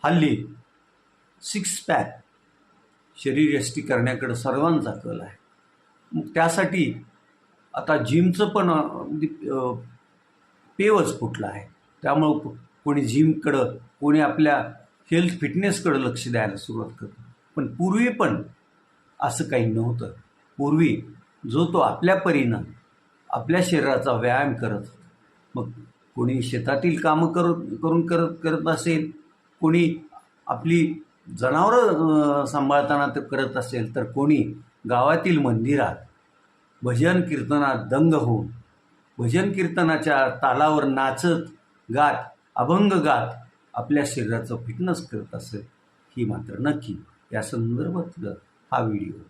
हल्ली six pack शरीर यष्टी करण्याकडे सर्वांचा कल आहे. मग त्यासाठी आता जिमचं पण पेवच फुटलं आहे. त्यामुळं कोणी जिमकडं, कोणी आपल्या हेल्थ फिटनेसकडं लक्ष द्यायला सुरुवात करतं. पण पूर्वी पण असं काही नव्हतं. पूर्वी जो तो आपल्या परीनं आपल्या शरीराचा व्यायाम करत. मग कोणी शेतातील कामं करत असेल, कोणी आपली जनावरं सांभाळताना ते करत असेल, तर कोणी गावातील मंदिरात भजन कीर्तनात दंग होऊन भजन कीर्तनाच्या तालावर नाचत गात अभंग गात आपल्या शरीराचं फिटनेस करत असेल. ही मात्र नक्की या संदर्भातलं हा व्हिडिओ.